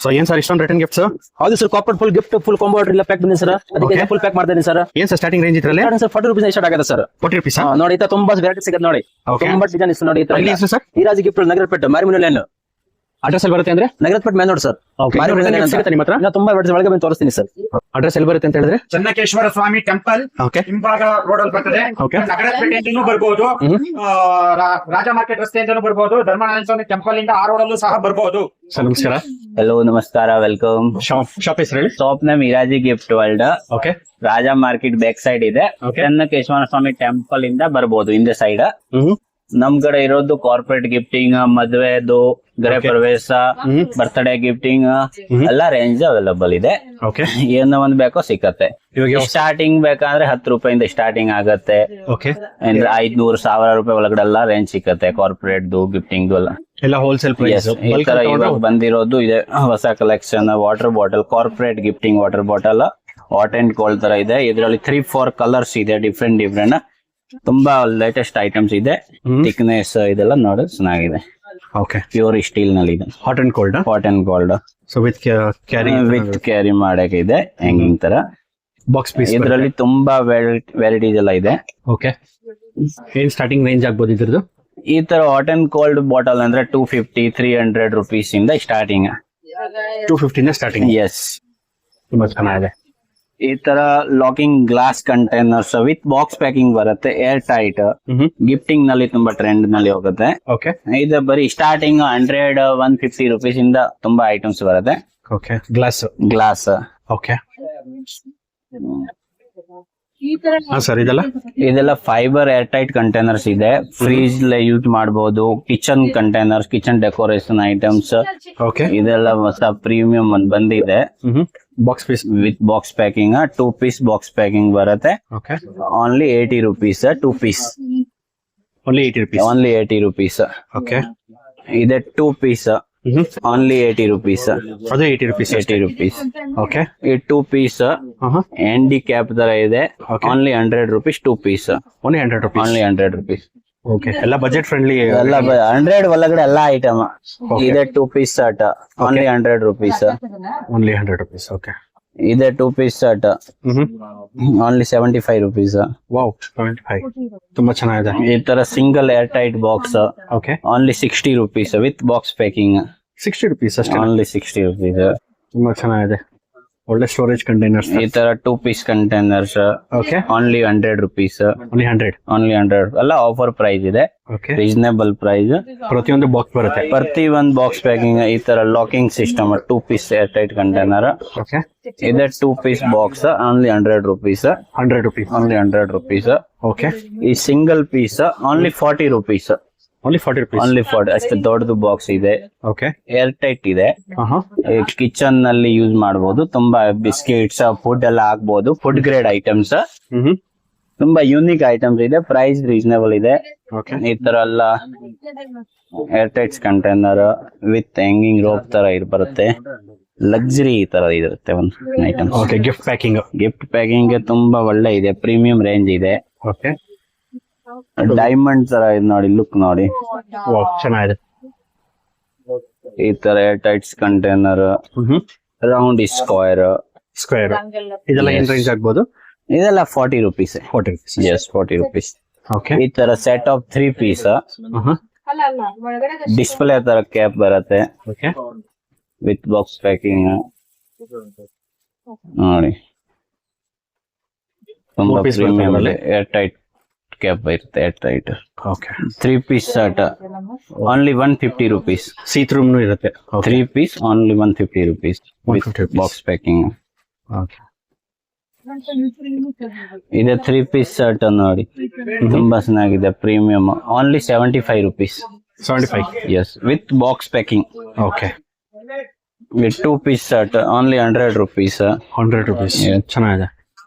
So ಏನ್ sir ಇಷ್ಟೊಂದು return gift sir? ಹೌದು sir, corporate full gift full combo ಇಲ್ಲ ಪ್ಯಾಕ್ ಬಂದಿದೆ ಸರ್. ಅದಕ್ಕೆ ಫುಲ್ ಪ್ಯಾಕ್ ಮಾಡ್ತೀನಿ ಸರ್. ಏನ್ ಸರ್ ಸ್ಟಾರ್ಟಿಂಗ್ ರೇಂಜ್ ಇದ್ರಲ್ಲಿ? ಸರ್ 40 ರೂಪೀಸ್ ಸ್ಟಾರ್ಟ್ ಆಗುತ್ತೆ ಸರ್. 40 ರೂಪೀಸ್ ನೋಡಿ, ತುಂಬಾ ವೆರೈಟಿ ಸಿಗುತ್ತೆ ನೋಡಿ. ತುಂಬಾ ಡಿಸೈನ್ ಇದೆ ನೋಡಿ. ಎಲ್ಲಿ ಹೆಸರು ಸರ್? ಈ ರಾಜಿ ಗಿಫ್ಟ್ ನಗರಪೇಟೆ ಮಾರಿಮುನಿ ಲೈನ್. ಅಡ್ರೆಸ್ ಎಲ್ಲಿ ಬರುತ್ತೆ ಅಂದ್ರೆ? ನಗರಪೇಟೆ ಮೇನ್ ನೋಡಿ ಸರ್. ಮಾರಿಮುನಿ ಲೈನ್ ಸಿಗುತ್ತೆ ನಿಮ್ಮ ಹತ್ರ? ತುಂಬಾ ವೆರೈಟಿ ಒಳಗೆ ಬಂದು ತೋರಿಸ್ತೀನಿ ಸರ್. ಅಡ್ರೆಸ್ ಎಲ್ಲಿ ಬರುತ್ತೆ ಅಂತ ಹೇಳಿದ್ರೆ? ಚನ್ನಕೇಶ್ವರ ಸ್ವಾಮಿ ಟೆಂಪಲ್ ಹಿಂಭಾಗ ರೋಡ್ ಅಲ್ಲಿ ಬರ್ತದೆ. ನಗರಪೇಟೆಯಿಂದನೂ ಬರ್ಬೋದು, ರಾಜ ಮಾರ್ಕೆಟ್ ರಸ್ತೆಯಿಂದನೂ ಬರ್ಬೋದು, ಧರ್ಮನಾರಾಯಣ ಸ್ವಾಮಿ ಟೆಂಪಲ್ ಇಂದ ಆ ರೋಡ್ ಅಲ್ಲೂ ಸಹ ಬರ್ಬೋದು. ಸರ್ ನಮಸ್ಕಾರ. ಹಲೋ ನಮಸ್ಕಾರ, ವೆಲ್ಕಮ್. ಶಾಪ್ ಹೆಸರು ಹೇಳಿ. ಶಾಪ್ ನೇಮ್ ಇರಾಜಿ gift world. Okay. Raja market back side ಇದೆ. ಚನ್ನಕೇಶ್ವರ ಸ್ವಾಮಿ ಟೆಂಪಲ್ ಇಂದ ಬರ್ಬೋದು ಹಿಂದೆ ಸೈಡ್. ನಮ್ ಕಡೆ ಇರೋದು ಕಾರ್ಪೊರೇಟ್ ಗಿಫ್ಟಿಂಗ್, ಮದ್ವೆದು, ಗೃಹ ಪ್ರವೇಶ, ಬರ್ತ್ಡೇ ಗಿಫ್ಟಿಂಗ್ ಎಲ್ಲಾ ರೇಂಜ್ ಅವೈಲಬಲ್ ಇದೆ. ಏನೋ ಒಂದ್ ಬೇಕೋ ಸಿಕ್ಕತ್ತೆ. ಸ್ಟಾರ್ಟಿಂಗ್ ಬೇಕಂದ್ರೆ 10 ರೂಪಾಯಿಂದ ಸ್ಟಾರ್ಟಿಂಗ್ ಆಗತ್ತೆ. ಅಂದ್ರೆ 500-1000 ರೂಪಾಯಿ ಒಳಗಡೆ ಎಲ್ಲಾ ರೇಂಜ್ ಸಿಕ್ಕತ್ತೆ. ಕಾರ್ಪೊರೇಟ್ ಗಿಫ್ಟಿಂಗ್ ಎಲ್ಲ ಹೋಲ್ಸೇಲ್ ಪ್ರೈಸ್. ಈ ತರ ಇವಾಗ ಬಂದಿರೋದು ಇದೆ ಹೊಸ collection. Water bottle, corporate gifting water bottle, hot and cold ತರ ಇದೆ. ಇದರಲ್ಲಿ 3-4 ಕಲರ್ಸ್ ಇದೆ, ಡಿಫ್ರೆಂಟ್. ತುಂಬಾ ಲೇಟೆಸ್ಟ್ ಐಟಮ್ಸ್ ಇದೆ. ಥಿಕ್ನೆಸ್ ಇದೆಲ್ಲ ನೋಡಿ ಚೆನ್ನಾಗಿದೆ. ಪ್ಯೂರ್ ಸ್ಟೀಲ್ ನಲ್ಲಿ ಇದೆ. Hot and cold. So with carry ಮಾಡಕ್ಕೆ ಇದೆ, ಹ್ಯಾಂಗಿಂಗ್ ತರ. ಬಾಕ್ಸ್ ಪೀಸ್ ಇದರಲ್ಲಿ ತುಂಬಾ ವೆರೈಟೀಸ್ ಎಲ್ಲ ಇದೆ. ಏನ್ ಸ್ಟಾರ್ಟಿಂಗ್ ರೇಂಜ್ ಆಗ್ಬೋದು ಇದ್ರದ್ದು? ಈ ತರ ಹಾಟ್ ಅಂಡ್ ಕೋಲ್ಡ್ ಬಾಟಲ್ ಅಂದ್ರೆ 250-300 ರೂಪೀಸ್ ಇಂದ ಸ್ಟಾರ್ಟಿಂಗ್. 250 ಸ್ಟಾರ್ಟಿಂಗ್. ಎಸ್, ತುಂಬಾ ಚೆನ್ನಾಗಿದೆ. ಈ ತರ locking glass containers with box packing ಬರುತ್ತೆ, ಏರ್ ಟೈಟ್. ಗಿಫ್ಟಿಂಗ್ ನಲ್ಲಿ ತುಂಬಾ ಟ್ರೆಂಡ್ ನಲ್ಲಿ ಹೋಗುತ್ತೆ. ಇದು ಬರೀ ಸ್ಟಾರ್ಟಿಂಗ್ 100-150 ರೂಪೀಸ್ ಇಂದ ತುಂಬಾ ಐಟಮ್ಸ್ ಬರುತ್ತೆ. ಗ್ಲಾಸ್. ಇದೆಲ್ಲ ಫೈಬರ್ ಏರ್ ಟೈಟ್ ಕಂಟೈನರ್ಸ್ ಇದೆ. ಫ್ರೀಜ್ ಯೂಸ್ ಮಾಡಬಹುದು. Kitchen containers, kitchen decoration items. ಇದೆಲ್ಲ ಹೊಸ ಪ್ರೀಮಿಯಂ ಒಂದ್ ಬಂದಿದೆ. Box piece with box packing. 2 piece box packing ಬರುತ್ತೆ. Only 80 rupees 2 piece. Only 80 rupees. ಇದೆ 2 ಪೀಸ್. Only 80 rupees. ಅದು 80 ರೂಪೀಸ್. ಈ 2 ಪೀಸ್ ಹ್ಯಾಂಡಿಕ್ಯಾಪ್ ತರ ಇದೆ. Only 100 rupees 2 piece. Only 100 rupees. ಎಲ್ಲ ಬಜೆಟ್ ಫ್ರೆಂಡ್ಲಿ. ಎಲ್ಲ 100 ಒಳಗಡೆ ಎಲ್ಲ ಐಟಮ್ ಇದೆ. 2 ಪೀಸ್ ಶರ್ಟ್ ಓನ್ಲಿ 100 ರೂಪೀಸ್. ಇದೆ 2 ಪೀಸ್ ಶರ್ಟ್ ಓನ್ಲಿ 75 ರೂಪೀಸ್. ತುಂಬಾ ಚೆನ್ನಾಗಿದೆ. ಈ ತರ single air tight box only 60 rupees with box packing. 60 rupees ಅಷ್ಟೇ. Only 60 rupees. ತುಂಬಾ ಚೆನ್ನಾಗಿದೆ. ಒಳ್ಳೆ ಸ್ಟೋರೇಜ್ ಕಂಟೈನರ್ಸ್. ಈ ತರ 2 piece containers only 100 rupees. Only 100 ಎಲ್ಲ ಆಫರ್ ಪ್ರೈಸ್ ಇದೆ. Reasonable price. ಪ್ರತಿಯೊಂದು ಬಾಕ್ಸ್ ಬರುತ್ತೆ. ಪ್ರತಿ ಒಂದು ಬಾಕ್ಸ್ ಪ್ಯಾಕಿಂಗ್. ಈ ತರ locking system 2 piece air tight container. ಇದೆ 2 piece box only 100 rupees. Only 100 rupees. ಈ single piece only 40 rupees. Only 40 ಅಷ್ಟು ದೊಡ್ಡದು ಬಾಕ್ಸ್ ಇದೆ. ಏರ್ ಟೈಟ್ ಇದೆ. ಕಿಚನ್ ನಲ್ಲಿ ಯೂಸ್ ಮಾಡಬಹುದು. ತುಂಬಾ ಬಿಸ್ಕೆಟ್ಸ್, ಫುಡ್ ಎಲ್ಲ ಹಾಕ್ಬಹುದು. Food grade items. ತುಂಬಾ ಯೂನಿಕ್ ಐಟಮ್ಸ್ ಇದೆ. ಪ್ರೈಸ್ ರೀಸನೇಬಲ್ ಇದೆ. ಈ ತರ ಎಲ್ಲ air tights container with hanging rope ತರ ಬರುತ್ತೆ. ಲಕ್ಸುರಿ ತರ ಇರುತ್ತೆ ಒಂದು ಐಟಮ್. ಗಿಫ್ಟ್ ಪ್ಯಾಕಿಂಗ್ ತುಂಬಾ ಒಳ್ಳೆ ಇದೆ. ಪ್ರೀಮಿಯಂ ರೇಂಜ್ ಇದೆ. ಡೈಮಂಡ್ ತರ ಇದೆ ನೋಡಿ, ಲುಕ್ ನೋಡಿ ಚೆನ್ನಾಗಿದೆ. ಈ ತರ air tights container, round square. ಇದೆಲ್ಲ ಏನ್ ರೇಂಜ್ ಆಗ್ಬೋದು? ಇದೆಲ್ಲ 40 ರೂಪೀಸ್. 40 ರೂಪೀಸ್. ಈ ತರ ಸೆಟ್ ಆಫ್ 3 ಪೀಸ್. ಡಿಸ್ಪ್ಲೇ ತರ ಕ್ಯಾಪ್ ಬರುತ್ತೆ ವಿತ್ ಬಾಕ್ಸ್ ಪ್ಯಾಕಿಂಗ್ ನೋಡಿ. ತುಂಬಾ ಪ್ರೀಮಿಯಂ ಏರ್ ಟೈಟ್ ಕ್ಯಾಪ್ ಇರುತ್ತೆ. Air tight 3 piece shirt only 150 rupees. ಸೀತ್ರೂಮ್ ಇರುತ್ತೆ. 3 piece only 150 rupees box packing. ಇದೆ 3 ಪೀಸ್ ಶರ್ಟ್ ನೋಡಿ, ತುಂಬಾ ಚೆನ್ನಾಗಿದೆ. Premium only 75 rupees. Yes, with box packing. With 2 piece shirt only 100 rupees. ಚೆನ್ನಾಗಿದೆ.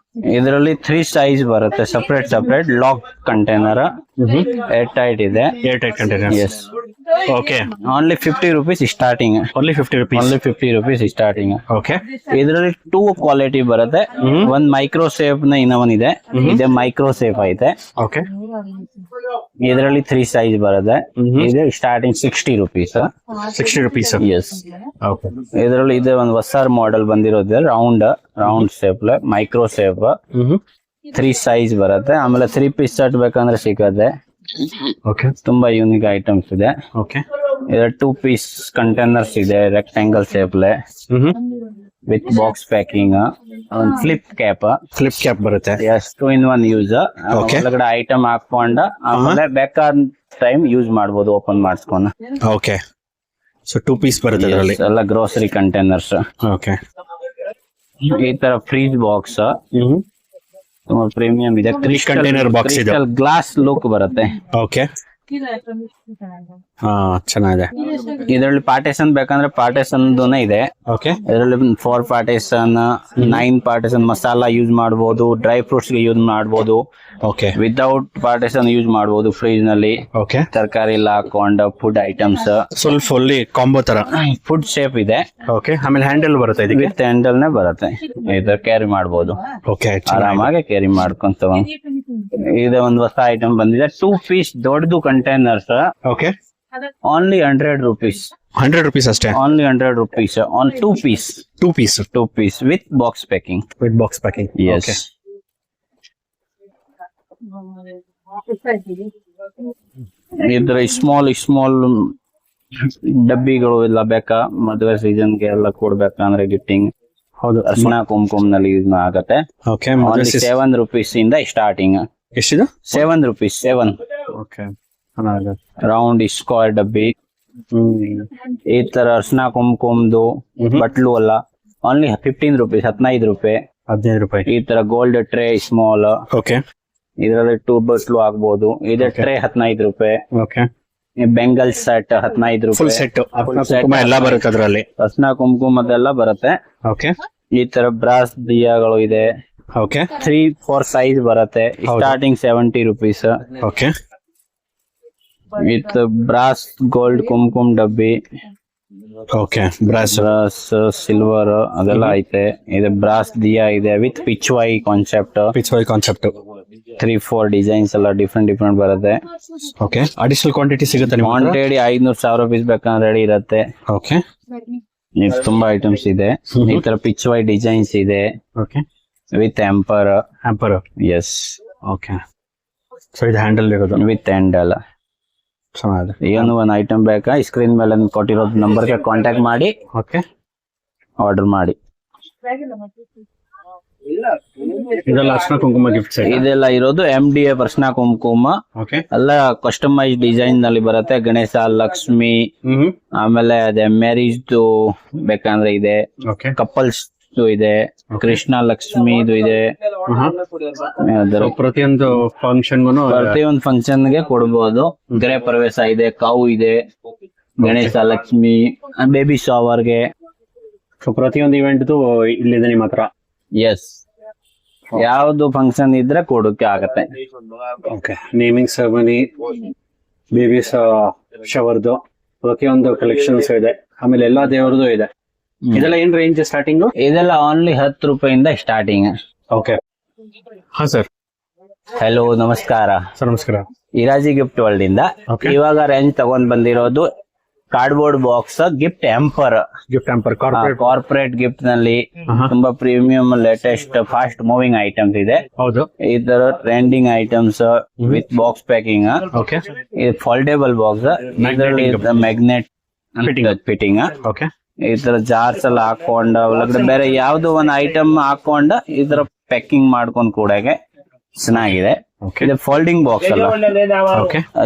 ಇದರಲ್ಲಿ 3 ಸೈಜ್ ಬರುತ್ತೆ. Separate lock container air tight ಇದೆ. Air tight container. Yes. Okay. Only 50 rupees starting. Only 50 rupees. Only 50 rupees starting. Okay. ಇದರಲ್ಲಿ 2 quality ಬರುತ್ತೆ. ಒಂದ್ micro safe ನ ಇನ್ನೊಂದ್ ಇದೆ. ಇದೆ ಮೈಕ್ರೋ ಸೇಫ್ ಐತೆ. ಓಕೆ. ಇದರಲ್ಲಿ 3 ಸೈಜ್ ಬರುತ್ತೆ. ಇದು starting 60 rupees. 60 rupees. Yes. Okay. ಇದರಲ್ಲಿ ಇದೆ ಒಂದು ಹೊಸ ಮಾಡೆಲ್ ಬಂದಿರೋದು round shape micro safe. 3 size ಬರುತ್ತೆ. ಆಮೇಲೆ 3 ಪೀಸ್ ಸೆಟ್ ಬೇಕಂದ್ರೆ ಸಿಗುತ್ತೆ. ಓಕೆ. ತುಂಬಾ ಯೂನಿಕ್ ಐಟಮ್ಸ್ ಇದೆ. ಓಕೆ. ಇದರ 2 ಪೀಸ್ ಕಂಟೈನರ್ಸ್ ಇದೆ rectangle shape with box packing. ಒಂದು ಫ್ಲಿಪ್ ಕ್ಯಾಪ್ ಬರುತ್ತೆ. ಎಸ್. 2 in 1 use. ಒಳಗಡೆ ಐಟಮ್ ಹಾಕೊಂಡ ಆಮೇಲೆ ಬೇಕಾದ ಟೈಮ್ ಯೂಸ್ ಮಾಡ್ಬೋದು ಓಪನ್ ಮಾಡಿಸ್ಕೊಂಡ. ಓಕೆ. ಸೊ 2 ಪೀಸ್ ಬರುತ್ತೆ ಅದರಲ್ಲಿ. ಎಲ್ಲ ಗ್ರೋಸರಿ ಕಂಟೈನರ್ಸ್. ಓಕೆ. ಈ ತರ ಫ್ರೀಜ್ ಬಾಕ್ಸ್ ತುಂಬಾ ಪ್ರೀಮಿಯಂ ಇದೆ. ಕಂಟೈನರ್ ಬಾಕ್ಸ್ ಇದೆ. ಗ್ಲಾಸ್ ಲುಕ್ ಬರುತ್ತೆ. ಓಕೆ. ಹಾ, ಚೆನ್ನಾಗಿದೆ. ಇದರಲ್ಲಿ ಪಾರ್ಟಿಷನ್ ಬೇಕಂದ್ರೆ ಪಾರ್ಟಿಷನ್ ಇದೆ. ಓಕೆ. ಇದರಲ್ಲಿ 4 ಪಾರ್ಟಿಷನ್ 9 ಪಾರ್ಟಿಷನ್ ಮಸಾಲಾ ಯೂಸ್ ಮಾಡಬಹುದು. ಡ್ರೈ ಫ್ರೂಟ್ಸ್ ಗೆ ಯೂಸ್ ಮಾಡಬಹುದು. ಓಕೆ. ವಿತೌಟ್ ಪಾರ್ಟಿಷನ್ ಯೂಸ್ ಮಾಡಬಹುದು. ಫ್ರಿಜ್ ನಲ್ಲಿ ಓಕೆ. ತರಕಾರಿ ಎಲ್ಲ ಹಾಕೊಂಡ ಫುಡ್ ಐಟಮ್ಸ್. ಸ್ವಲ್ಪ ಫುಲ್ಲಿ ಕಾಂಬೋ ತರ. ಫುಡ್ ಶೇಪ್ ಇದೆ. ಓಕೆ. ಆಮೇಲೆ ಹ್ಯಾಂಡಲ್ ಬರುತ್ತೆ ಇದಕ್ಕೆ. ವಿತ್ ಹ್ಯಾಂಡಲ್ ನೇ ಬರುತ್ತೆ. ಇದು ಕ್ಯಾರಿ ಮಾಡಬಹುದು. ಓಕೆ. ಆರಾಮಾಗಿ ಕ್ಯಾರಿ ಮಾಡ್ಕೊಂತ. ಇದು ಒಂದು ಹೊಸ ಐಟಮ್ ಬಂದಿದೆ. 2 ಪೀಸ್ ದೊಡ್ಡದು containers. Okay. Only 100 rupees. 100 rupees ಅಷ್ಟೇ. Only 100 rupees on 2 piece. 2 piece. 2 piece with box packing. With box packing. Yes. ಇದ್ರ ಸ್ಮಾಲ್ ಡಬ್ಬಿಗಳು ಎಲ್ಲ ಬೇಕಾ ಮದುವೆ ಸೀಸನ್ ಗೆ ಎಲ್ಲ ಕೊಡ್ಬೇಕಂದ್ರೆ ಗಿಫ್ಟಿಂಗ್. ಹೌದು. ಅರ್ಶನ ಕುಂಕುಮ ನಲ್ಲಿ ಯೂಸ್ ಆಗತ್ತೆ. ಓಕೆ. ಓನ್ಲಿ 7 rupees ಇಂದ ಸ್ಟಾರ್ಟಿಂಗ್. ಎಷ್ಟಿದೆ? 7 rupees. 7. ಓಕೆ. ರೌಂಡ್ ಸ್ಕ್ವೇರ್ ಡಬ್ಬಿ. ಈ ತರ ಅರ್ಶನ ಕುಂಕುಮದು ಬಟ್ಲು ಅಲ್ಲ. Only 15 rupees. 15 ರೂಪಾಯಿ. 15 ರೂಪಾಯಿ. ಈ ತರ ಗೋಲ್ಡ್ ಟ್ರೇ ಸ್ಮಾಲ್. ಓಕೆ. ಇದರಲ್ಲಿ 2 ಬಟ್ಲು ಆಗ್ಬಹುದು. ಇದೇ ಟ್ರೇ 15 ರೂಪಾಯಿ. ಓಕೆ. ಬೆಂಗಲ್ ಸೆಟ್ 15 ಫುಲ್ ರೂಪಾಯಿ. ಸೆಟ್ ಎಲ್ಲ ಬರುತ್ತೆ ಅದರಲ್ಲಿ. ಅರ್ಶನ ಕುಂಕುಮದೆಲ್ಲ ಬರುತ್ತೆ. ಓಕೆ. ಈ ತರ ಬ್ರಾಸ್ ದಿಯಾಗಳು ಇದೆ. ಓಕೆ. 3-4 ಸೈಜ್ ಬರುತ್ತೆ. Starting 70 rupees. Okay. With brass gold Kumkum ಡಬ್ಬಿ. ಓಕೆ. ಬ್ರಾಸ್ ಸಿಲ್ವರ್ ಅದೆಲ್ಲ ಐತೆ. ಇದು ಬ್ರಾಸ್ ದಿಯಾ ಇದೆ ವಿತ್ ಪಿಚ್ವೈ ಕಾನ್ಸೆಪ್ಟ್. 3-4 ಡಿಸೈನ್ಸ್ ಎಲ್ಲ ಡಿಫ್ರೆಂಟ್ ಬರುತ್ತೆ. ಓಕೆ. ಅಡಿಷನಲ್ ಕ್ವಾಂಟಿಟಿ ಸಿಗುತ್ತೆ. ಕ್ವಾಂಟಿಟಿ 500,000 rupees ಬೇಕಂದ್ರೆ ರೆಡಿ ಇರುತ್ತೆ. ಓಕೆ. ತುಂಬಾ ಐಟಮ್ಸ್ ಇದೆ. ಈ ತರ ಪಿಚ್ವೈ ಡಿಸೈನ್ಸ್ ಇದೆ. ಓಕೆ. ವಿತ್ ಆಂಪರ್. ಎಸ್. ಓಕೆ. ಸೊ ಇದು ಹ್ಯಾಂಡಲ್ ಇರೋದು. With handle. ಚೆನ್ನಾಗಿದೆ. ಏನು ಒಂದು ಐಟಮ್ ಬೇಕಾ ಸ್ಕ್ರೀನ್ ಮೇಲೆ ಕೊಟ್ಟಿರೋದು ನಂಬರ್ಗೆ ಕಾಂಟ್ಯಾಕ್ಟ್ ಮಾಡಿ. ಓಕೆ. ಆರ್ಡರ್ ಮಾಡಿ. ಇದೆಲ್ಲ ಅರ್ಶನ ಕುಂಕುಮ ಗಿಫ್ಟ್ಸ್. ಇದೆಲ್ಲ ಇರೋದು MDF ಅರ್ಶನ ಕುಂಕುಮ. ಓಕೆ. ಎಲ್ಲ ಕಸ್ಟಮೈಸ್ ಡಿಸೈನ್ ನಲ್ಲಿ ಬರುತ್ತೆ. ಗಣೇಶ, ಲಕ್ಷ್ಮಿ, ಆಮೇಲೆ ಅದೇ ಮ್ಯಾರೇಜ್ ಬೇಕಂದ್ರೆ ಇದೆ. ಓಕೆ. ಕಪಲ್ಸ್ ಇದೆ. ಕೃಷ್ಣ ಲಕ್ಷ್ಮಿದು ಇದೆ. ಪ್ರತಿಯೊಂದು ಪ್ರತಿಯೊಂದು ಫಂಕ್ಷನ್ ಗೆ ಕೊಡ್ಬೋದು. ಗೃಹ ಪ್ರವೇಶ ಇದೆ. ಕಾವು ಇದೆ. ಗಣೇಶ, ಲಕ್ಷ್ಮಿ, ಬೇಬಿ ಶವರ್ಗೆ. ಪ್ರತಿಯೊಂದು ಇವೆಂಟ್ ಇಲ್ಲಿದೆ ನಿಮ್ಮ ಹತ್ರ. ಎಸ್. ಯಾವ್ದು ಫಂಕ್ಷನ್ ಇದ್ರೆ ಕೊಡೋಕೆ ಆಗತ್ತೆ. ಓಕೆ. ನೇಮಿಂಗ್ ಸೆರೆಮನಿ, ಬೇಬಿ ಶವರ್ದು ಪ್ರತಿಯೊಂದು ಕಲೆಕ್ಷನ್ಸ್ ಇದೆ. ಆಮೇಲೆ ಎಲ್ಲಾ ದೇವರದು ಇದೆ. ಇದೆಲ್ಲ ಏನ್ ರೇಂಜ್ ಸ್ಟಾರ್ಟಿಂಗ್? ಇದೆಲ್ಲ ಓನ್ಲಿ 10 ರೂಪಾಯಿಂದ ಸ್ಟಾರ್ಟಿಂಗ್. ಓಕೆ. ಹಾ ಸರ್. ಹಲೋ, ನಮಸ್ಕಾರ ಸರ್. ನಮಸ್ಕಾರ. ಇರಾಜಿ ಗಿಫ್ಟ್ ವರ್ಲ್ಡ್ ಇಂದ ಇವಾಗ ರೇಂಜ್ ತಗೊಂಡ್ ಬಂದಿರೋದು cardboard box gift hamper. Corporate gift ನಲ್ಲಿ ತುಂಬಾ premium latest fast moving items ಇದೆ. ಹೌದು. ಇದರ trending items with box packing. Okay. ಇದು ಫೋಲ್ಡೇಬಲ್ ಬಾಕ್ಸ್. ಇದರಲ್ಲಿ ಮ್ಯಾಗ್ನೆಟ್ ಫಿಟ್ಟಿಂಗ್. ಓಕೆ. ಈ ತರ ಜಾರ್ಸ್ ಎಲ್ಲ ಹಾಕೊಂಡ ಒಳಗಡೆ ಬೇರೆ ಯಾವ್ದೋ ಒಂದು ಐಟಮ್ ಹಾಕೊಂಡ ಈ ತರ ಪ್ಯಾಕಿಂಗ್ ಮಾಡ್ಕೊಂಡ್ ಕೂಡಗೆ ಚೆನ್ನಾಗಿದೆ. ಇದು ಫೋಲ್ಡಿಂಗ್ ಬಾಕ್ಸ್ ಅಲ್ಲ.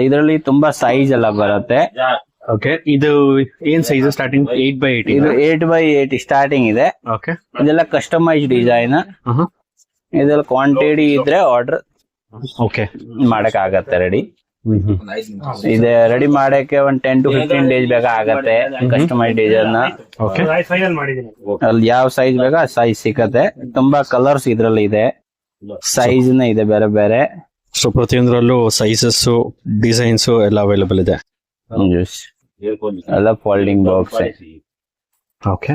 ಇದರಲ್ಲಿ ತುಂಬಾ ಸೈಜ್ ಎಲ್ಲ ಬರುತ್ತೆ. ಓಕೆ. ಇದು ಏನ್ ಸೈಜ್ ಸ್ಟಾರ್ಟಿಂಗ್? 8x8. ಇದು 8x8 ಸ್ಟಾರ್ಟಿಂಗ್ ಇದೆ. ಓಕೆ. ಇದೆಲ್ಲ ಕಸ್ಟಮೈಸ್ ಡಿಸೈನ್. ಇದೆಲ್ಲ ಕ್ವಾಂಟಿಟಿ ಇದ್ರೆ ಆರ್ಡರ್ ಓಕೆ ಮಾಡಕ್ ಆಗತ್ತೆ. ರೆಡಿ ಇದೆ. ರೆಡಿ ಮಾಡಕ್ಕೆ ಒಂದ್ 10 to 15 days ಬೇಕಾಗತ್ತೆ. ಕಸ್ಟಮೈಸ್ ಡಿಸೈನ್ ಅಲ್ಲಿ ಯಾವ ಸೈಜ್ ಬೇಕಾ ಸೈಜ್ ಸಿಕ್ಕತ್ತೆ. ತುಂಬಾ ಕಲರ್ಸ್ ಇದ್ರಲ್ಲಿ ಇದೆ. ಸೈಜ್ ಇದೆ ಬೇರೆ ಬೇರೆ. ಸೊ ಪ್ರತಿಯೊಂದರಲ್ಲೂ ಸೈಜಸ್ ಡಿಸೈನ್ಸ್ ಎಲ್ಲ ಅವೈಲೇಬಲ್ ಇದೆ. ಎಲ್ಲ ಫೋಲ್ಡಿಂಗ್ ಬಾಕ್ಸ್. ಓಕೆ,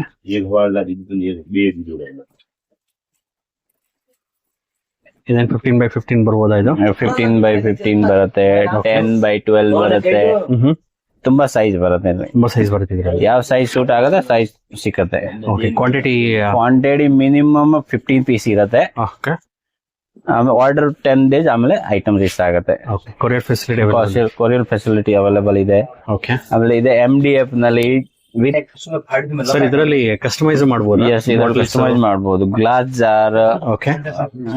ಇದೇನು 15x15 ಬರ್ಬೋದಾ ಇದು? 15x15 ಬರುತ್ತೆ, 10x12 ಬರುತ್ತೆ. ತುಂಬಾ ಸೈಜ್ ಬರುತ್ತೆ. ತುಂಬಾ ಸೈಜ್ ಬರುತ್ತೆ. ಯಾವ ಸೈಜ್ ಸೂಟ್ ಆಗುತ್ತೆ ಸೈಜ್ ಸಿಕ್ಕತ್ತೆ. ಓಕೆ, ಕ್ವಾಂಟಿಟಿ ಮಿನಿಮಮ್ 15 ಪೀಸ್ ಇರುತ್ತೆ. ಓಕೆ, ಆರ್ಡರ್ 10 days ಆಮೇಲೆ ಐಟಮ್ ರಿಚ್ ಆಗುತ್ತೆ. ಕೊರಿಯರ್ ಫೆಸಿಲಿಟಿ ಅವೈಲೇಬಲ್ ಇದೆ. ಓಕೆ, ಆಮೇಲೆ ಇದೆ MDF ನಲ್ಲಿ ಸರ್ ಇದರಲ್ಲಿ ಕಸ್ಟಮೈಸ್ ಮಾಡಬಹುದು. ಕಸ್ಟಮೈಸ್ ಮಾಡಬಹುದು. ಗ್ಲಾಸ್ ಜಾರ್, ಓಕೆ,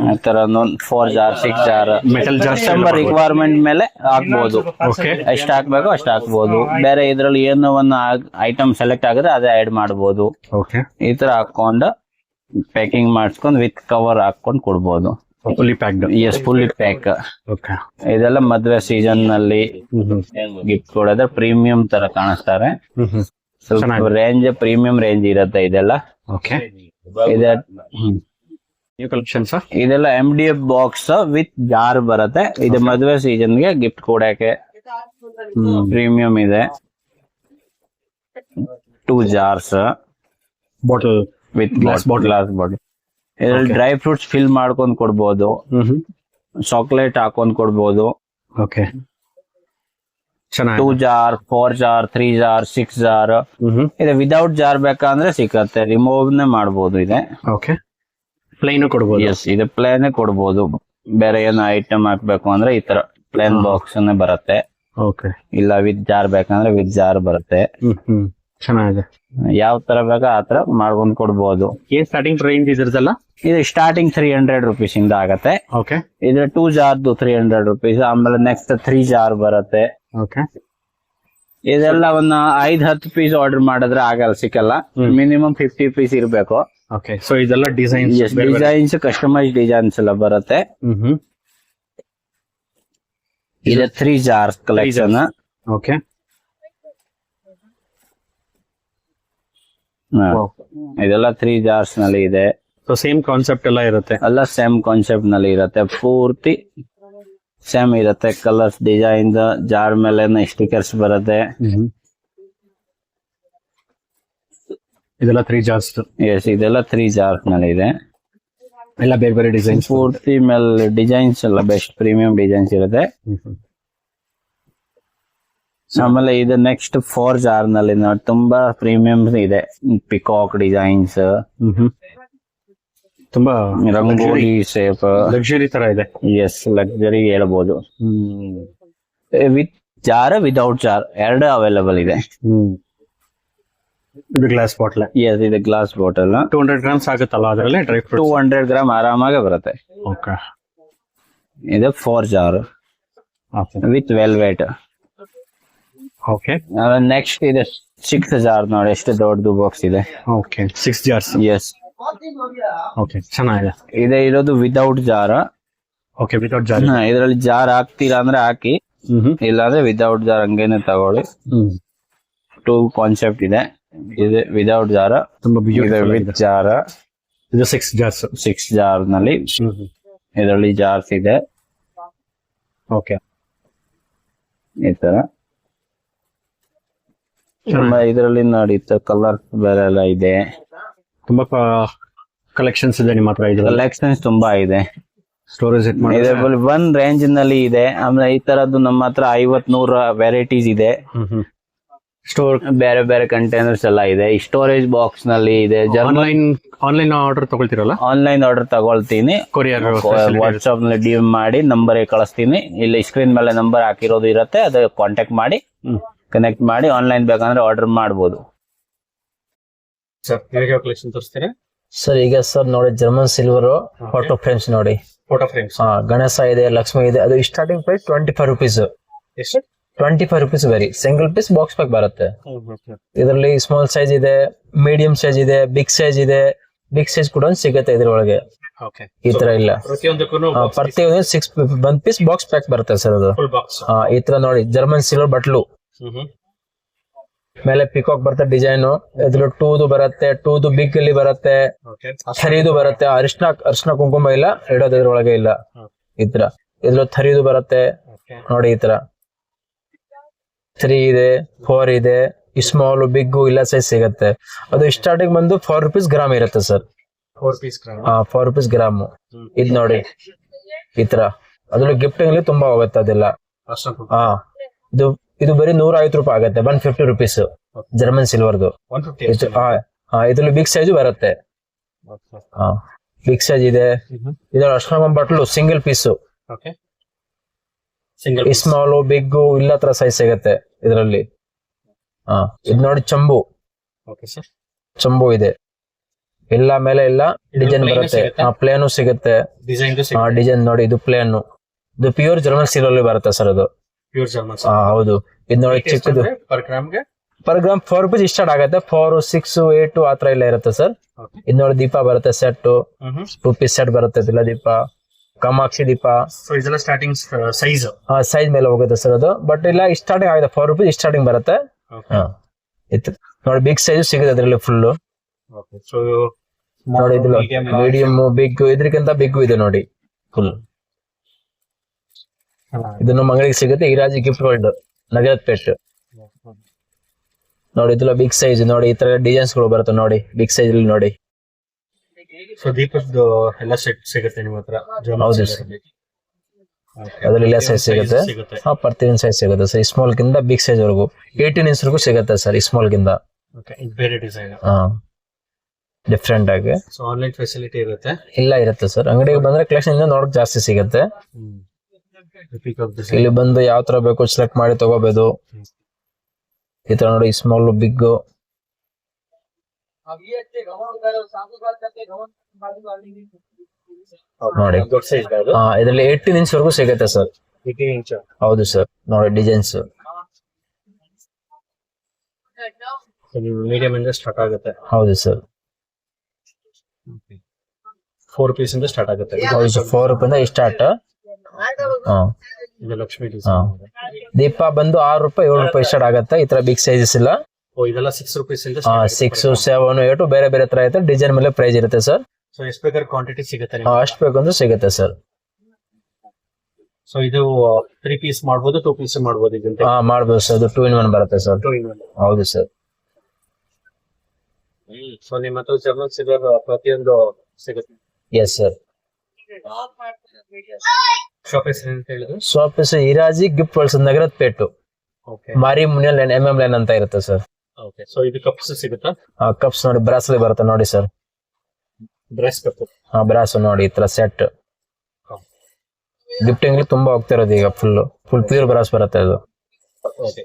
ಆ ತರ 4 jar 6 jar metal jar requirement ಮೇಲೆ ಹಾಕ್ಬಹುದು. ಓಕೆ, ಎಷ್ಟು ಹಾಕ್ಬೇಕು ಅಷ್ಟು ಹಾಕ್ಬಹುದು. ಬೇರೆ ಇದ್ರಲ್ಲಿ ಏನೋ ಒಂದು ಐಟಮ್ ಸೆಲೆಕ್ಟ್ ಆಗಿದ್ರೆ ಅದೇ ಆಡ್ ಮಾಡಬಹುದು. ಓಕೆ, ಈ ತರ ಹಾಕೊಂಡು ಪ್ಯಾಕಿಂಗ್ ಮಾಡಿಸ್ಕೊಂಡು ವಿತ್ ಕವರ್ ಹಾಕೊಂಡು ಕೊಡ್ಬೋದು. Fully packed. Fully pack. Okay, ಇದೆಲ್ಲ ಮದ್ವೆ ಸೀಸನ್ ನಲ್ಲಿ ಗಿಫ್ಟ್ ಕೊಡೋದ್ರೆ ಪ್ರೀಮಿಯಂ ತರ ಕಾಣಿಸ್ತಾರೆ. ಸ್ವಲ್ಪ ರೇಂಜ್ ಪ್ರೀಮಿಯಂ ರೇಂಜ್ ಇರುತ್ತೆ ಇದೆಲ್ಲ. Okay, new collection sir. ಇದೆಲ್ಲ MDF ಬಾಕ್ಸ್ ವಿತ್ ಜಾರ್ ಬರುತ್ತೆ. ಇದು ಮದುವೆ ಸೀಸನ್ ಗೆ ಗಿಫ್ಟ್ ಕೊಡಕ್ಕೆ ಪ್ರೀಮಿಯಂ ಇದೆ. 2 jars bottle with glass bottle. ಇದ್ರಲ್ಲಿ ಡ್ರೈ ಫ್ರೂಟ್ಸ್ ಫಿಲ್ ಮಾಡ್ಕೊಂಡ್ ಕೊಡ್ಬೋದು. ಚಾಕ್ಲೇಟ್ ಹಾಕೊಂಡ್ ಕೊಡ್ಬೋದು. Okay, 2 jar 4 jar 3 jar 6 jar ಇದೆ. ವಿದೌಟ್ ಜಾರ್ ಬೇಕಂದ್ರೆ ಸಿಕ್ಕತ್ತೆ, ರಿಮೂವ್ ಮಾಡಬಹುದು. ಇದೆ ಓಕೆ, ಪ್ಲೇನ್ ಕೊಡ್ಬೋದು. ಎಸ್, ಇದು ಪ್ಲೇನ್ ಕೊಡ್ಬೋದು. ಬೇರೆ ಏನೋ ಐಟಮ್ ಹಾಕ್ಬೇಕು ಅಂದ್ರೆ ಈ ತರ ಪ್ಲೇನ್ ಬಾಕ್ಸ್ ಬರುತ್ತೆ. ಓಕೆ, ಇಲ್ಲ ವಿತ್ ಜಾರ್ ಬೇಕಂದ್ರೆ ವಿತ್ ಜಾರ್ ಬರುತ್ತೆ. ಚೆನ್ನಾಗಿದೆ. ಯಾವ ತರ ಬೇಕೋ ಆ ತರ ಮಾಡ್ಕೊಂಡ್ ಕೊಡ್ಬೋದು. ಏನ್ ಸ್ಟಾರ್ಟಿಂಗ್ ರೇಂಜ್ ಇದ್ರದಲ್ಲ? ಇದು ಸ್ಟಾರ್ಟಿಂಗ್ 300 rupees ಇಂದ ಆಗತ್ತೆ. ಓಕೆ, ಇದು 2 ಜಾರ್ದು 300 rupees. ಆಮೇಲೆ ನೆಕ್ಸ್ಟ್ 3 ಜಾರ್ ಬರುತ್ತೆ. ಓಕೆ, ಇದೆಲ್ಲ ಒಂದು 5-10 ಪೀಸ್ ಆರ್ಡರ್ ಮಾಡಿದ್ರೆ ಆಗಲ್ಲ, ಸಿಕ್ಕಲ್ಲ. ಮಿನಿಮಮ್ 50 ಪೀಸ್ ಇರ್ಬೇಕು. ಓಕೆ, ಸೊ ಇದೆಲ್ಲ ಡಿಸೈನ್ಸ್ ಕಸ್ಟಮೈಸ್ ಡಿಸೈನ್ಸ್ ಎಲ್ಲ ಬರುತ್ತೆ. ಇದು 3 ಜಾರ್ ಕಲೆಕ್ಷನ್. ಓಕೆ, ಇದೆಲ್ಲ 3 ಜಾರ್ಸ್ ನಲ್ಲಿ ಇದೆ. ಸೊ ಸೇಮ್ ಕಾನ್ಸೆಪ್ಟ್ ಎಲ್ಲ ಇರುತ್ತೆ. ಎಲ್ಲ ಸೇಮ್ ಕಾನ್ಸೆಪ್ಟ್ ನಲ್ಲಿ ಇರುತ್ತೆ. ಪೂರ್ತಿ ಸೇಮ್ ಇರುತ್ತೆ. ಕಲರ್ಸ್ ಡಿಸೈನ್ ಜಾರ್ ಮೇಲೆ ಸ್ಟಿಕರ್ಸ್ ಬರುತ್ತೆ. ಇದೆಲ್ಲ 3 ಜಾರ್ಸ್. ಎಸ್, ಇದೆಲ್ಲ 3 ಜಾರ್ಸ್ ನಲ್ಲಿ ಇದೆ. ಎಲ್ಲ ಬೇರೆ ಬೇರೆ ಡಿಸೈನ್ಸ್. ಪೂರ್ತಿ ಮೇಲೆ ಡಿಸೈನ್ಸ್ ಎಲ್ಲ ಬೆಸ್ಟ್ ಪ್ರೀಮಿಯಂ ಡಿಸೈನ್ಸ್ ಇರುತ್ತೆ. ಆಮೇಲೆ ಇದು ನೆಕ್ಸ್ಟ್ 4 ಜಾರ್ ನಲ್ಲಿ ನೋಡಿ ತುಂಬಾ ಪ್ರೀಮಿಯಂ ಇದೆ. ಪಿಕಾಕ್ ಡಿಸೈನ್ಸ್, ತುಂಬಾ ರಂಗೋಲಿ ಶೇಪ್, ಲಕ್ಸುರಿ ತರ ಇದೆ. ಎಸ್, ಲಕ್ಸುರಿ ಹೇಳ್ಬೋದು. ವಿತ್ ಜಾರ್ ವಿದೌಟ್ ಜಾರ್ ಎರಡು ಅವೈಲೇಬಲ್ ಇದೆ. ಇದು ಗ್ಲಾಸ್ ಬಾಟಲ್. ಎಸ್, ಇದು ಗ್ಲಾಸ್ ಬಾಟಲ್. 200 grams ಆಗುತ್ತಲ್ಲ ಅದರಲ್ಲಿ ಡ್ರೈ ಫ್ರೂಟ್? 200 ಗ್ರಾಮ್ ಆರಾಮಾಗಿ ಬರುತ್ತೆ. ಓಕೆ, ಇದು 4 jar with velvet. Okay, next ಇದೆ 6 ಜಾರ್. ನೋಡಿ ಎಷ್ಟು ದೊಡ್ಡದು ಬಾಕ್ಸ್ ಇದೆ. Okay, 6 jars. ಎಸ್, ಓಕೆ, ಚೆನ್ನಾಗಿದೆ. ಇದೆ ಇರೋದು without jar. Okay, without jar. ಇದರಲ್ಲಿ ಜಾರ್ ಹಾಕ್ತೀರಾ ಅಂದ್ರೆ ಹಾಕಿ, ಇಲ್ಲಾಂದ್ರೆ ವಿದೌಟ್ ಜಾರ್ ಹಂಗೇನೆ ತಗೊಳ್ಳಿ. 2 ಕಾನ್ಸೆಪ್ಟ್ ಇದೆ. ಇದು ವಿದೌಟ್ ಜಾರ್, ತುಂಬಾ ವಿತ್ ಜಾರ್. ಇದು 6 ಜಾರ್ಸ್. 6 ಜಾರ್ ನಲ್ಲಿ ಇದರಲ್ಲಿ ಜಾರ್ಸ್ ಇದೆ. ಓಕೆ, ಈ ತರ ಇದರಲ್ಲಿ ನೋಡಿ ಕಲರ್ ಬೇರೆ ಎಲ್ಲ ಇದೆ. ತುಂಬಾ ಕಲೆಕ್ಷನ್ಸ್ ಇದೆ ನಿಮ್ಮ ಹತ್ರ? ಕಲೆಕ್ಷನ್ಸ್ ತುಂಬಾ ಇದೆ. ಸ್ಟೋರೇಜ್ ಒನ್ ರೇಂಜ್ ನಲ್ಲಿ ಇದೆ. ಆಮೇಲೆ ಈ ತರದ್ದು ನಮ್ಮ ಹತ್ರ 50-100 ವೆರೈಟೀಸ್ ಇದೆ. ಸ್ಟೋರ್ ಬೇರೆ ಬೇರೆ ಕಂಟೈನರ್ಸ್ ಎಲ್ಲ ಇದೆ. ಸ್ಟೋರೇಜ್ ಬಾಕ್ಸ್ ನಲ್ಲಿ ಇದೆ. ಆನ್ಲೈನ್ ಆರ್ಡರ್ ತಗೊಳ್ತಿರಲ್ಲ? ಆನ್ಲೈನ್ ಆರ್ಡರ್ ತಗೊಳ್ತೀನಿ. ಕೊರಿಯರ್ ವಾಟ್ಸ್ಆಪ್ ನಲ್ಲಿ DM ಮಾಡಿ ನಂಬರ್ ಕಳಿಸ್ತೀನಿ. ಇಲ್ಲಿ ಸ್ಕ್ರೀನ್ ಮೇಲೆ ನಂಬರ್ ಹಾಕಿರೋದು ಇರುತ್ತೆ, ಅದು ಕಾಂಟ್ಯಾಕ್ಟ್ ಮಾಡಿ ಕನೆಕ್ಟ್ ಮಾಡಿ ಆನ್ಲೈನ್ ಬೇಕಂದ್ರೆ ಆರ್ಡರ್ ಮಾಡಬಹುದು. ಕಲೆಕ್ಷನ್ ತೋರಿಸ್ತೀರಾ ಸರ್? ಈಗ ಸರ್ ನೋಡಿ, ಜರ್ಮನ್ ಸಿಲ್ವರ್ ಫೋಟೋ ಫ್ರೇಮ್ಸ್ ನೋಡಿ. Photo frames. ಗಣೇಶ ಇದೆ, ಲಕ್ಷ್ಮಿ ಇದೆ. ಅದು ಸ್ಟಾರ್ಟಿಂಗ್ ಪ್ರೈಸ್ 25 rupees. ಎಷ್ಟು? 25 rupees very single piece box pack ಬರುತ್ತೆ. ಇದರಲ್ಲಿ ಸ್ಮಾಲ್ ಸೈಜ್ ಇದೆ, ಮೀಡಿಯಂ ಸೈಜ್ ಇದೆ, ಬಿಗ್ ಸೈಜ್ ಇದೆ. ಬಿಗ್ ಸೈಜ್ ಕೂಡ ಸಿಗುತ್ತೆ ಇದ್ರೊಳಗೆ. ಈ ತರ ಇಲ್ಲ, ಪ್ರತಿಯೊಂದು 1 ಪೀಸ್ ಬಾಕ್ಸ್ ಪ್ಯಾಕ್ ಬರುತ್ತೆ ಸರ್. ಅದು ಈ ತರ ನೋಡಿ, ಜರ್ಮನ್ ಸಿಲ್ವರ್ ಬಟ್ಲು ಮೇಲೆ ಪಿಕಾಕ್ ಬರುತ್ತೆ ಡಿಸೈನ್. ಇದ್ರ 2 ಬರುತ್ತೆ, 2 ಬಿಗ್ ಅಲ್ಲಿ ಬರುತ್ತೆ, 3 ಬರುತ್ತೆ. ಅರಿಶಿನ ಕುಂಕುಮ ಇಲ್ಲ ಇಡೋದು ಇದ್ರೊಳಗೆ ಇಲ್ಲ. ಈ ತರ ಇದ್ರಲ್ಲಿ 3 ಬರುತ್ತೆ ನೋಡಿ. ಈ ತರ 3 ಇದೆ, 4 ಇದೆ, ಸ್ಮಾಲ್ ಬಿಗ್ ಇಲ್ಲ ಸೈಜ್ ಸಿಗತ್ತೆ. ಅದು ಸ್ಟಾರ್ಟಿಂಗ್ ಬಂದು 4 rupees ಗ್ರಾಮ್ ಇರುತ್ತೆ ಸರ್. 4 ಪೀಸ್ ಗ್ರಾಮ್. 4 rupees gram. ಇದ್ ನೋಡಿ ಈ ತರ. ಅದ್ರಲ್ಲಿ ಗಿಫ್ಟಿಂಗ್ ಅಲ್ಲಿ ತುಂಬಾ ಹೋಗುತ್ತೆ ಅದೆಲ್ಲ. ಹಾ, ಇದು ಬರೀ 150 ರೂಪಾಯಿ ಆಗುತ್ತೆ. 150 rupees ಜರ್ಮನ್ ಸಿಲ್ವರ್ದು. 150. ಇದ್ರಲ್ಲಿ ಬಿಗ್ ಸೈಜ್ ಬರುತ್ತೆ. ಬಿಗ್ ಸೈಜ್ ಇದೆ. ಇದ್ರಲ್ಲಿ ಅಷ್ಟೊಂದು ಬಟ್ಲು single piece. Okay. Small big ಇಲ್ಲ ತರ ಸೈಜ್ ಸಿಗತ್ತೆ ಇದರಲ್ಲಿ. ಇದು ನೋಡಿ ಚಂಬು. Okay sir. ಚಂಬು ಇದೆ. ಎಲ್ಲ ಮೇಲೆ ಎಲ್ಲ ಡಿಸೈನ್ ಬರುತ್ತೆ. ಪ್ಲೇನು ಸಿಗುತ್ತೆ. ಡಿಸೈನ್ ನೋಡಿ, ಇದು ಪ್ಲೇನ್. ಇದು ಪ್ಯೂರ್ ಜರ್ಮನ್ ಸ್ಟೀಲ್ ಅಲ್ಲಿ ಬರುತ್ತೆ ಸರ್ ಅದು. Pure German. ಹೌದು. ಇದು ನೋಡಿ ಚಿಕ್ಕದು. ಪರ್ ಗ್ರಾಮ್ 4 rupees ಸ್ಟಾರ್ಟ್ ಆಗುತ್ತೆ. 4, 6, 8 ಆತರ ಎಲ್ಲ ಇರುತ್ತೆ ಸರ್. ಇದು ನೋಡಿ ದೀಪ ಬರುತ್ತೆ ಸೆಟ್. 2 piece ಸೆಟ್ ಬರುತ್ತೆ. ಇದೆಲ್ಲ ದೀಪ, ಕಾಮಾಕ್ಷಿ ದೀಪ. ಇದೆಲ್ಲ ಸ್ಟಾರ್ಟಿಂಗ್ ಸೈಜ್. ಸೈಜ್ ಮೇಲೆ ಹೋಗುತ್ತೆ ಸರ್ ಅದು. ಬಟ್ ಇಲ್ಲ ಸ್ಟಾರ್ಟಿಂಗ್ ಆಗಿದೆ 4 rupees ಸ್ಟಾರ್ಟಿಂಗ್ ಬರುತ್ತೆ. ನೋಡಿ ಬಿಗ್ ಸೈಜ್ ಸಿಗುತ್ತೆ ಅದರಲ್ಲಿ ಫುಲ್. ನೋಡಿ ಇದು ಮೀಡಿಯಂ, ಬಿಗ್, ಇದ್ರಕ್ಕಿಂತ ಬಿಗ್ ಇದೆ ನೋಡಿ ಫುಲ್. ಇದನ್ನು ಮಂಗಳಿಗೆ ಸಿಗುತ್ತೆ. ಈರಾಜಿ ಗಿಫ್ಟ್ ವರ್ಲ್ಡ್, ನಗರದ ಪೇಟ್. ನೋಡಿ ಇದೆಲ್ಲ ಬಿಗ್ ಸೈಜ್. ನೋಡಿ ಈ ತರ ಡಿಸೈನ್ಸ್ ಗಳು ಬರುತ್ತೆ ನೋಡಿ ಬಿಗ್ ಸೈಜ್ ಅಲ್ಲಿ ನೋಡಿ. ಸೊ ದೀಪದ್ದು ಎಲ್ಲ ಸೆಟ್ ಸಿಗುತ್ತೆ ನಿಮ್ಮ ಹತ್ರ? ಹೌದು ಸರ್, ಅದ್ರಲ್ಲಿ ಎಲ್ಲ ಸೈಜ್ ಸಿಗುತ್ತೆ. ಪ್ರತಿಯೊಂದು ಸೈಜ್ ಸಿಗುತ್ತೆ ಸರ್. ಸ್ಮಾಲ್ ಗಿಂದ ಬಿಗ್ ಸೈಜ್ ವರೆಗೂ 18 inch ವರೆಗೂ ಸಿಗುತ್ತೆ ಸರ್. ಸ್ಮಾಲ್ ಗಿಂದ ಬೇರೆ ಡಿಸೈನ್ ಡಿಫ್ರೆಂಟ್ ಆಗಿ. ಸೊ ಆನ್ಲೈನ್ ಫೆಸಿಲಿಟಿ ಇರುತ್ತೆ? ಇಲ್ಲ ಇರುತ್ತೆ ಸರ್. ಅಂಗಡಿಗೆ ಬಂದ್ರೆ ಕಲೆಕ್ಷನ್ ಇಂದ ನೋಡಕ್ ಜಾಸ್ತಿ ಸಿಗುತ್ತೆ. ಇಲ್ಲಿ ಬಂದು ಯಾವ ತರ ಬೇಕು ಸೆಲೆಕ್ಟ್ ಮಾಡಿ ತಗೋಬಹುದು. ಈ ತರ ನೋಡಿ ಸ್ಮಾಲ್ ಬಿಗ್. ನೋಡಿ ಇದರಲ್ಲಿ 18 inch ವರೆಗೂ ಸಿಗುತ್ತೆ ಸರ್. 18 inch. ಹೌದು ಸರ್. ನೋಡಿ ಡಿಸೈನ್ಸ್ ಮೀಡಿಯಂ ಇಂದ ಸ್ಟಾರ್ಟ್ ಆಗುತ್ತೆ. ಹೌದು ಸರ್. 4 piece ಇಂದ ಸ್ಟಾರ್ಟ್ ಆಗುತ್ತೆ. ಹೌದು ಸರ್, 4 ರೂಪಾಯಿಂದ ಸ್ಟಾರ್ಟ್. ಇದು ಲಕ್ಷ್ಮಿ ದೀಪ ಬಂದು 6 ರೂಪಾಯಿ 7 ರೂಪಾಯಿ ಸ್ಟಾರ್ಟ್ ಆಗುತ್ತೆ. ಈ ತರ ಬಿಗ್ ಸೈಜಸ್ ಇಲ್ಲ. ಇದೆಲ್ಲ 6 rupees ಇಂದ 6, 7, 8 ಬೇರೆ ಬೇರೆ ತರ ಇರುತ್ತೆ. ಡಿಸೈನ್ ಮೇಲೆ ಪ್ರೈಸ್ ಇರುತ್ತೆ ಸರ್. ಸೊ ಎಷ್ಟು ಬೇಕಾದ್ರೆ ಕ್ವಾಂಟಿಟಿ ಸಿಗುತ್ತೆ? ಅಷ್ಟು ಬೇಕಂದ್ರೆ ಸಿಗುತ್ತೆ ಸರ್. ಸೊ ಇದು 3 piece ಮಾಡ್ಬೋದು, 2 piece ಮಾಡ್ಬೋದು. ಇದಂತೆ ಮಾಡ್ಬೋದು ಸರ್. ಇದು 2 in 1 ಬರುತ್ತೆ ಸರ್. 2 in 1. ಹೌದು ಸರ್. ಸೊ ನಿಮ್ಮ ಹತ್ರ ಜರ್ಮನ್ ಸಿಲ್ವರ್ ಪ್ರತಿಯೊಂದು ಸಿಗುತ್ತೆ? Yes sir. ಶಾಪ್ ಹೆಸರು ಅಂತ ಹೇಳಿದ್ರು? ಶಾಪ್ ಹೆಸರು ಈರಾಜಿ ಗಿಫ್ಟ್ ವರ್ಲ್ಡ್, ನಗರದ ಪೇಟು. ಓಕೆ. ಮಾರಿ ಮುನಿಯಲ್ MM ಲೈನ್ ಅಂತ ಇರುತ್ತೆ ಸರ್. ಓಕೆ. ಸೊ ಇದು ಕಪ್ಸ್ ಸಿಗುತ್ತಾ? ಕಪ್ಸ್ ನೋಡಿ ಬ್ರಾಸ್ಲಿ ಬರುತ್ತೆ ನೋಡಿ ಸರ್. Brass cup. ಬ್ರಾಸ್ ನೋಡಿ ಈ ತರ ಸೆಟ್. ಗಿಫ್ಟಿಂಗ್ ತುಂಬಾ ಹೋಗ್ತಿರೋದು ಈಗ. ಫುಲ್ ಪ್ಯೂರ್ ಬ್ರಾಸ್ ಬರುತ್ತೆ ಅದು.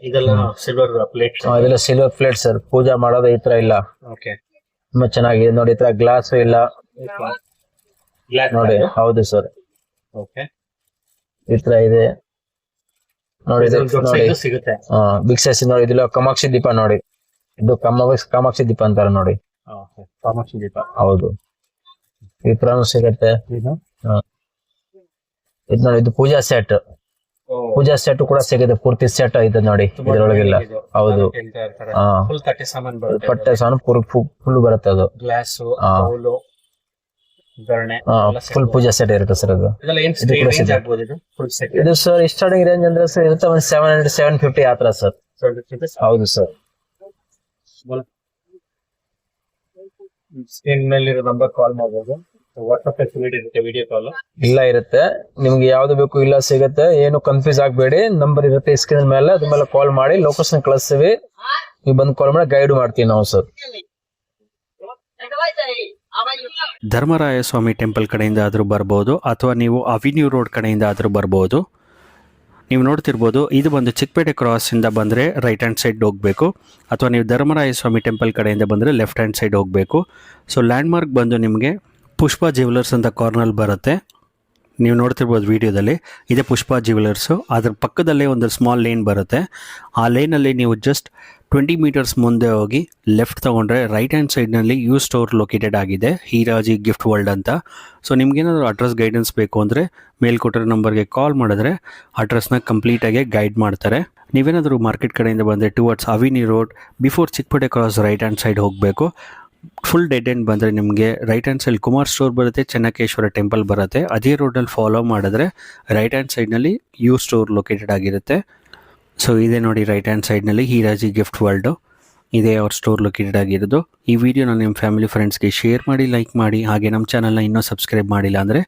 ಇದೆಲ್ಲ ಸಿಲ್ವರ್ ಪ್ಲೇಟ್? ಇದೆಲ್ಲ ಸಿಲ್ವರ್ ಪ್ಲೇಟ್ ಸರ್. ಪೂಜಾ ಮಾಡೋದು ಈ ತರ ಇಲ್ಲ. ಓಕೆ. ತುಂಬಾ ಚೆನ್ನಾಗಿದೆ ನೋಡಿ. ಈ ತರ ಗ್ಲಾಸ್ ಇಲ್ಲ ನೋಡಿ. ಹೌದು ಸರ್. ಓಕೆ. ಈ ತರ ಇದೆ ನೋಡಿ. ನೋಡಿ ಸಿಗುತ್ತೆ. ಬಿಗ್ ಸೈಜ್ ನೋಡಿ. ಇದೆಲ್ಲ ಕಾಮಾಕ್ಷಿ ದೀಪ ನೋಡಿ. ಇದು ಕಾಮಾಕ್ಷಿ ದೀಪ ಅಂತಾರೆ ನೋಡಿ. ಕಾಮಾಕ್ಷಿ ದೀಪ. ಹೌದು. ಈ ತರ ಸಿಗುತ್ತೆ. ಇದು ನೋಡಿ, ಇದು ಪೂಜಾ ಸೆಟ್. ಪೂಜಾ ಸೆಟ್ ಕೂಡ ಸಿಗುತ್ತೆ. ಪೂರ್ತಿ ಸೆಟ್ ಇದೆ ನೋಡಿ ಇದ್ರೊಳಗೆಲ್ಲ. ಹೌದು. ಫುಲ್ ತಟ್ಟೆ ಸಾಮಾನು ಬರುತ್ತೆ. ಪಟ್ಟೆ ಸಾಮಾನು ಫುಲ್ ಬರುತ್ತೆ ಅದು. ಗ್ಲಾಸ್, ಬೌಲು, ಗರಣೆ, ಫುಲ್ ಪೂಜಾ ಸೆಟ್ ಇರುತ್ತೆ ಸರ್ ಅದು. ಇದೆಲ್ಲ ಏನು ರೇಂಜ್ ಆಗ್ಬೋದು ಇದು ಫುಲ್ ಸೆಟ್? ಇದು ಸರ್ ಸ್ಟಾರ್ಟಿಂಗ್ ರೇಂಜ್ ಅಂದ್ರೆ ಸರ್ ಇರುತ್ತೆ ಒಂದು 700, 750 ಆತರ ಸರ್. ಹೌದು ಸರ್. ಸ್ಕ್ರೀನ್ ಮೇಲೆ ಇರೋ ನಂಬರ್ ಕಾಲ್ ಮಾಡಬಹುದು. ವಾಟ್ಸ್ಆಪ್ ಫೆಸಿಲಿಟಿ ಇರುತ್ತೆ, ವಿಡಿಯೋ ಕಾಲ್ ಇಲ್ಲ ಇರುತ್ತೆ. ನಿಮ್ಗೆ ಯಾವ್ದು ಬೇಕು ಇಲ್ಲ ಸಿಗುತ್ತೆ. ಏನು ಕನ್ಫ್ಯೂಸ್ ಆಗ್ಬೇಡಿ. ನಂಬರ್ ಇರುತ್ತೆ ಸ್ಕ್ರೀನ್ ಮೇಲೆ, ಅದ್ರ ಮೇಲೆ ಕಾಲ್ ಮಾಡಿ ಲೊಕೇಶನ್ ಕಳಿಸ್ತೀವಿ. ನೀವು ಬಂದು ಕಾಲ್ ಮಾಡಿ ಗೈಡ್ ಮಾಡ್ತೀವಿ ನಾವು ಸರ್. ಧರ್ಮರಾಯ ಸ್ವಾಮಿ ಟೆಂಪಲ್ ಕಡೆಯಿಂದ ಆದರೂ ಬರ್ಬೋದು, ಅಥವಾ ನೀವು ಅವಿನ್ಯೂ ರೋಡ್ ಕಡೆಯಿಂದ ಆದರೂ ಬರ್ಬೋದು. ನೀವು ನೋಡ್ತಿರ್ಬೋದು, ಇದು ಬಂದು ಚಿಕ್ಕಪೇಟೆ ಕ್ರಾಸಿಂದ ಬಂದರೆ ರೈಟ್ ಹ್ಯಾಂಡ್ ಸೈಡ್ ಹೋಗಬೇಕು, ಅಥವಾ ನೀವು ಧರ್ಮರಾಯ ಸ್ವಾಮಿ ಟೆಂಪಲ್ ಕಡೆಯಿಂದ ಬಂದರೆ ಲೆಫ್ಟ್ ಹ್ಯಾಂಡ್ ಸೈಡ್ ಹೋಗಬೇಕು. ಸೊ ಲ್ಯಾಂಡ್ಮಾರ್ಕ್ ಬಂದು ನಿಮಗೆ ಪುಷ್ಪ ಜ್ಯುವೆಲರ್ಸ್ ಅಂತ ಕಾರ್ನರ್ ಬರುತ್ತೆ. ನೀವು ನೋಡ್ತಿರ್ಬೋದು ವಿಡಿಯೋದಲ್ಲಿ, ಇದೇ ಪುಷ್ಪ ಜ್ಯುವೆಲರ್ಸು. ಅದ್ರ ಪಕ್ಕದಲ್ಲೇ ಒಂದು ಸ್ಮಾಲ್ ಲೇನ್ ಬರುತ್ತೆ. ಆ ಲೇನಲ್ಲಿ ನೀವು ಜಸ್ಟ್ 20 meters ಮುಂದೆ ಹೋಗಿ ಲೆಫ್ಟ್ ತೊಗೊಂಡ್ರೆ ರೈಟ್ ಹ್ಯಾಂಡ್ ಸೈಡ್ನಲ್ಲಿ ಸ್ಟೋರ್ ಲೊಕೇಟೆಡ್ ಆಗಿದೆ, ಹೀರಾಜಿ ಗಿಫ್ಟ್ ವರ್ಲ್ಡ್ ಅಂತ. ಸೊ ನಿಮ್ಗೇನಾದರೂ ಅಡ್ರೆಸ್ ಗೈಡೆನ್ಸ್ ಬೇಕು ಅಂದರೆ ಮೇಲ್ಕೊಟ್ಟಿರೋ ನಂಬರ್ಗೆ ಕಾಲ್ ಮಾಡಿದ್ರೆ ಅಡ್ರೆಸ್ನ ಕಂಪ್ಲೀಟಾಗಿ ಗೈಡ್ ಮಾಡ್ತಾರೆ. ನೀವೇನಾದರೂ ಮಾರ್ಕೆಟ್ ಕಡೆಯಿಂದ ಬಂದರೆ towards avenue road before Chickpet cross right hand side ಹೋಗಬೇಕು. ಫುಲ್ ಡೆಡ್ ಎಂಡ್ ಬಂದರೆ ನಿಮಗೆ right hand side Kumar store ಬರುತ್ತೆ, ಚೆನ್ನಕೇಶ್ವರ ಟೆಂಪಲ್ ಬರುತ್ತೆ. ಅದೇ ರೋಡಲ್ಲಿ ಫಾಲೋ ಮಾಡಿದ್ರೆ ರೈಟ್ ಹ್ಯಾಂಡ್ ಸೈಡ್ನಲ್ಲಿ ಯು ಸ್ಟೋರ್ ಲೊಕೇಟೆಡ್ ಆಗಿರುತ್ತೆ. ಸೊ ಇದೆ ನೋಡಿ ರೈಟ್ ಹ್ಯಾಂಡ್ ಸೈಡ್ನಲ್ಲಿ ಹೀರಾಜಿ ಗಿಫ್ಟ್ ವರ್ಲ್ಡು ಇದೇ ಅವ್ರ ಸ್ಟೋರ್ ಲೊಕೇಟೆಡ್ ಆಗಿರೋದು. ಈ ವಿಡಿಯೋನ ನಿಮ್ಮ ಫ್ಯಾಮಿಲಿ ಫ್ರೆಂಡ್ಸ್ಗೆ ಶೇರ್ ಮಾಡಿ, ಲೈಕ್ ಮಾಡಿ. ಹಾಗೆ ನಮ್ಮ ಚಾನಲ್ನ ಇನ್ನೂ ಸಬ್ಸ್ಕ್ರೈಬ್ ಮಾಡಿಲ್ಲ ಅಂದರೆ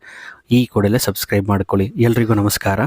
ಈ ಕೂಡಲೇ ಸಬ್ಸ್ಕ್ರೈಬ್ ಮಾಡ್ಕೊಳ್ಳಿ. ಎಲ್ರಿಗೂ ನಮಸ್ಕಾರ.